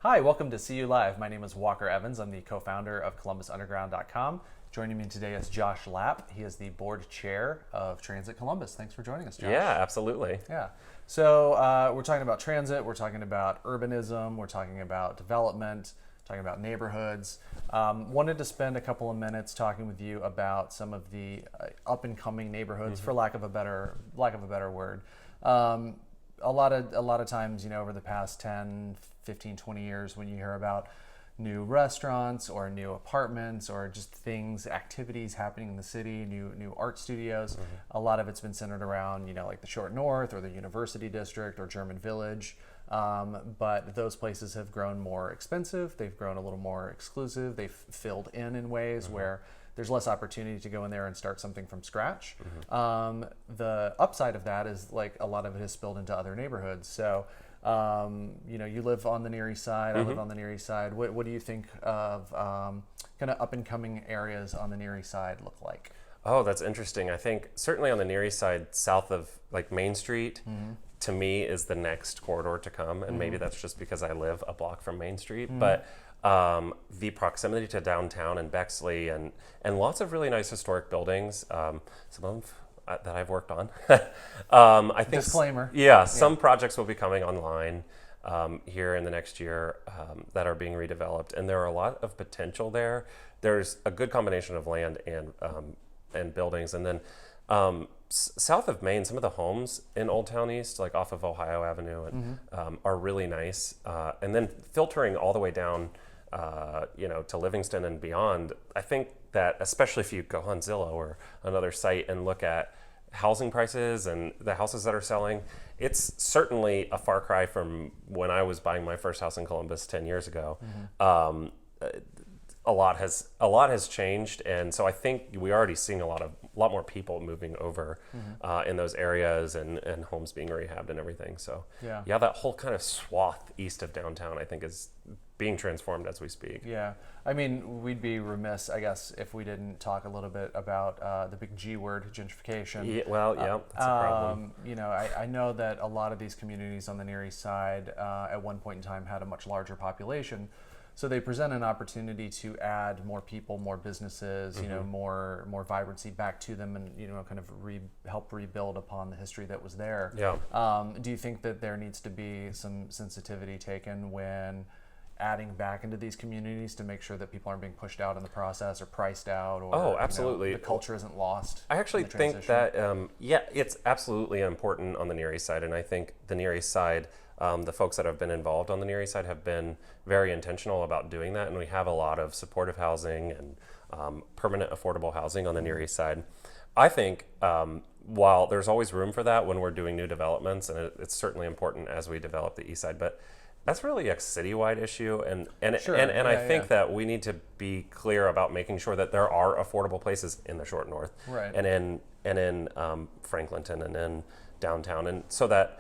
Hi, welcome to See You Live. My name is Walker Evans. I'm the co-founder of ColumbusUnderground.com. Joining me today is Josh Lapp. He is the board chair of Transit Columbus. Thanks for joining us, Josh. Yeah, absolutely. Yeah. So we're talking about transit, we're talking about urbanism, we're talking about development, talking about neighborhoods. Wanted to spend a couple of minutes talking with you about some of the up and coming neighborhoods, for lack of a better word. A lot of times, over the past 10, 15, 20 years, when you hear about new restaurants or new apartments or just things, activities happening in the city, new art studios, a lot of it's been centered around, like the Short North or the University District or German Village. But those places have grown more expensive. They've grown a little more exclusive. They've filled in ways where there's less opportunity to go in there and start something from scratch. The upside of that is like a lot of it has spilled into other neighborhoods. So, you live on the Near East Side. I live on the Near East Side. What do you think of kind of up and coming areas on the Near East Side look like? Oh, that's interesting. I think certainly on the Near East Side, south of like Main Street, to me is the next corridor to come. And maybe that's just because I live a block from Main Street. But the proximity to downtown and Bexley and lots of really nice historic buildings, some of them that I've worked on. I think Disclaimer. Some projects will be coming online here in the next year that are being redeveloped, and there are a lot of potential there. There's a good combination of land and buildings, and then south of Main, some of the homes in Old Town East, like off of Ohio Avenue, and are really nice. And then filtering all the way down, to Livingston and beyond, I think that especially if you go on Zillow or another site and look at housing prices and the houses that are selling, it's certainly a far cry from when I was buying my first house in Columbus 10 years ago. A lot has changed, and so I think we already seeing a lot more people moving over in those areas and homes being rehabbed and everything. So that whole kind of swath east of downtown, I think, is being transformed as we speak. Yeah, I mean, we'd be remiss, I guess, if we didn't talk a little bit about the big G word, gentrification. That's a problem. I know that a lot of these communities on the Near East Side at one point in time had a much larger population. So they present an opportunity to add more people, more businesses, more vibrancy back to them, and kind of help rebuild upon the history that was there. Yeah. Do you think that there needs to be some sensitivity taken when adding back into these communities to make sure that people aren't being pushed out in the process or priced out, or absolutely, the culture isn't lost? I actually think that it's absolutely important on the Near East Side, and I think the Near East Side. The folks that have been involved on the Near East Side have been very intentional about doing that, and we have a lot of supportive housing and permanent affordable housing on the Near East Side. I think while there's always room for that when we're doing new developments, and it's certainly important as we develop the East Side, but that's really a citywide issue, and I think that we need to be clear about making sure that there are affordable places in the Short North, right, and in Franklinton and in downtown, and so that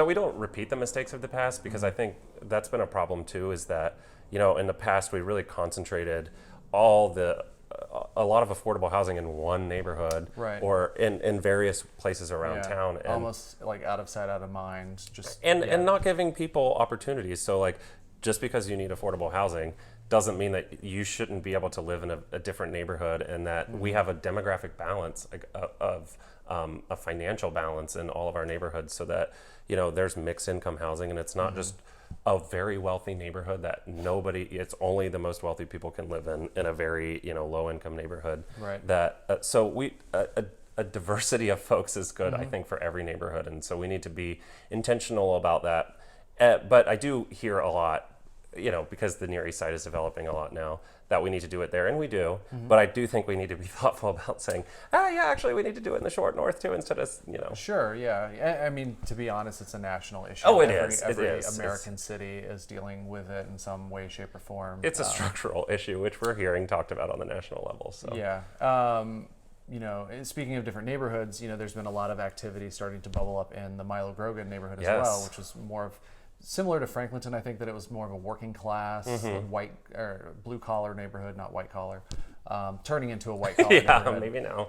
we don't repeat the mistakes of the past, because I think that's been a problem too, is that, in the past we really concentrated a lot of affordable housing in one neighborhood, right, or in various places around town. And almost like out of sight, out of mind, and not giving people opportunities. So like, just because you need affordable housing doesn't mean that you shouldn't be able to live in a different neighborhood, and that we have a demographic balance of a financial balance in all of our neighborhoods, so that there's mixed income housing, and it's not just a very wealthy neighborhood that it's only the most wealthy people can live in a very low income neighborhood. Right. That a diversity of folks is good, I think, for every neighborhood, and so we need to be intentional about that. But I do hear a lot, because the Near East Side is developing a lot now, that we need to do it there, and we do. But I do think we need to be thoughtful about saying, actually, we need to do it in the Short North too, instead of, Sure, yeah. I mean, to be honest, it's a national issue. Oh, Every it is. American city is dealing with it in some way, shape, or form. It's a structural issue, which we're hearing talked about on the national level. So yeah. Speaking of different neighborhoods, there's been a lot of activity starting to bubble up in the Milo Grogan neighborhood as well, which is more of similar to Franklinton. I think that it was more of a working class, white or blue collar neighborhood, not white collar, turning into a white collar neighborhood. Maybe now.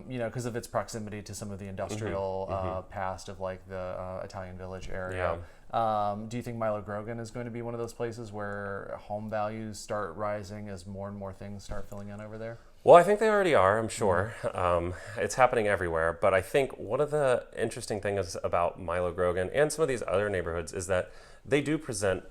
Because of its proximity to some of the industrial past of like the Italian Village area. Do you think Milo Grogan is going to be one of those places where home values start rising as more and more things start filling in over there? Well, I think they already are, I'm sure. It's happening everywhere. But I think one of the interesting things about Milo Grogan and some of these other neighborhoods is that they do present,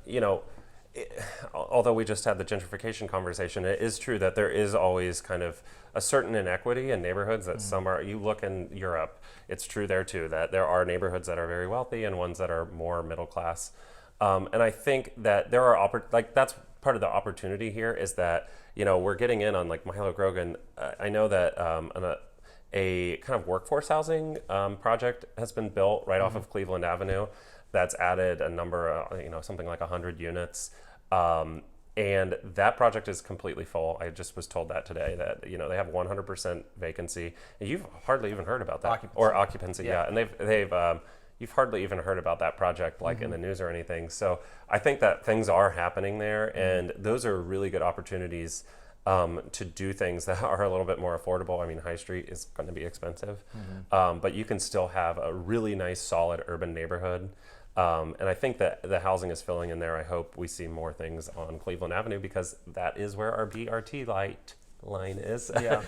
although we just had the gentrification conversation, it is true that there is always kind of a certain inequity in neighborhoods that some are, you look in Europe, it's true there too, that there are neighborhoods that are very wealthy and ones that are more middle class. And I think that there are, that's part of the opportunity here is that, we're getting in on like Milo Grogan. I know that a kind of workforce housing project has been built right off of Cleveland Avenue that's added a number, something like 100 units. And that project is completely full. I just was told that today that, they have 100% vacancy. You've hardly even heard about that. Occupancy, yeah. And they've you've hardly even heard about that project like in the news or anything. So I think that things are happening there, and those are really good opportunities to do things that are a little bit more affordable. I mean, High Street is going to be expensive, but you can still have a really nice, solid urban neighborhood. And I think that the housing is filling in there. I hope we see more things on Cleveland Avenue because that is where our BRT line is. Yeah.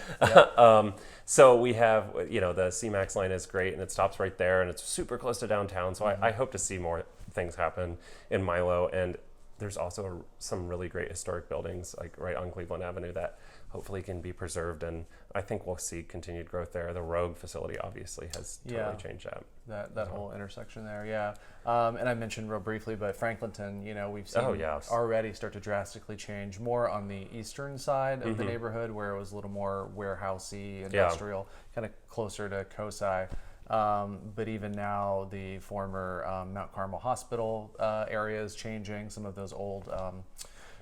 So we have, the CMAX line is great and it stops right there and it's super close to downtown. So I hope to see more things happen in Milo. And there's also some really great historic buildings like right on Cleveland Avenue that hopefully can be preserved. And I think we'll see continued growth there. The Rogue facility obviously has totally changed that. That whole intersection there, yeah. And I mentioned real briefly, but Franklinton, we've seen already start to drastically change more on the eastern side of the neighborhood where it was a little more warehousey, industrial, kind of closer to Cosi. But even now, the former Mount Carmel Hospital area is changing. Some of those old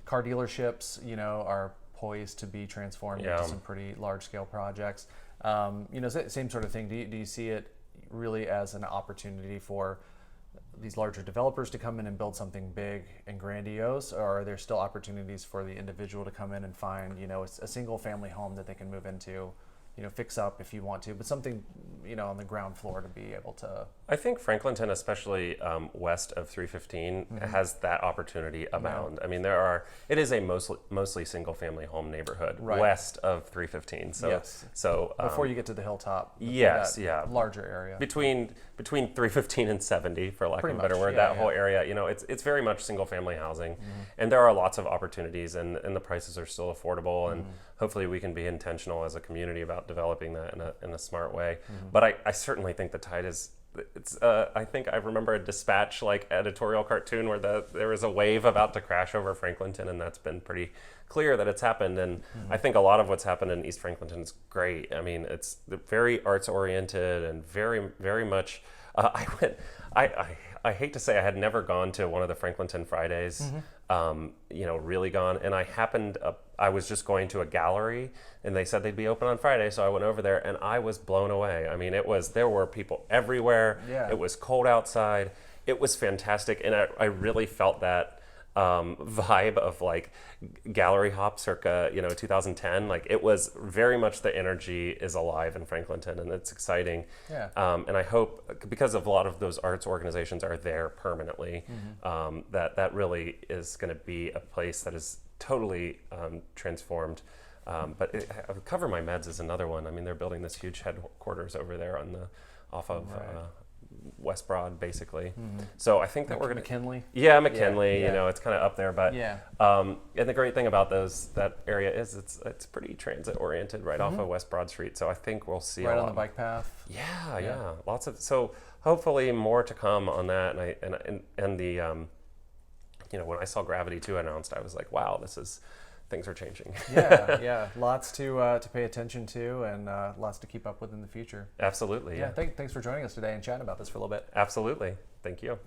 car dealerships, are poised to be transformed into some pretty large-scale projects. Same sort of thing. Do you see it really as an opportunity for these larger developers to come in and build something big and grandiose, or are there still opportunities for the individual to come in and find, a single-family home that they can move into, fix up if you want to, but something, on the ground floor to be able to... I think Franklinton, especially west of 315, has that opportunity abound. I mean, it is a mostly single-family home neighborhood west of 315. So before you get to the hilltop. Larger area. Between 315 and 70, for lack of a better word, that whole area, it's very much single-family housing, and there are lots of opportunities, and the prices are still affordable, and hopefully we can be intentional as a community about developing that in a smart way. But I certainly think the tide is. I think I remember a Dispatch editorial cartoon where there was a wave about to crash over Franklinton, and that's been pretty clear that it's happened. And I think a lot of what's happened in East Franklinton is great. I mean, it's very arts oriented and very, very much. I hate to say I had never gone to one of the Franklinton Fridays, really gone. And I was just going to a gallery and they said they'd be open on Friday. So I went over there and I was blown away. I mean, there were people everywhere. Yeah. It was cold outside. It was fantastic. And I really felt that vibe of gallery hop circa 2010. It was very much, the energy is alive in Franklinton and it's exciting. And I hope, because of a lot of those arts organizations are there permanently, that really is going to be a place that is totally transformed. But Cover My Meds is another one. I mean, they're building this huge headquarters over there off of West Broad, basically. So I think that we're going to McKinley. Yeah, McKinley. It's kind of up there, but and the great thing about that area is it's pretty transit oriented, right off of West Broad Street. So I think we'll see right on the bike path. Yeah, lots of. So hopefully more to come on that. And the when I saw Gravity 2 announced, I was like, wow, things are changing. Lots to pay attention to and lots to keep up with in the future. Absolutely. Thanks for joining us today and chatting about this for a little bit. Absolutely. Thank you.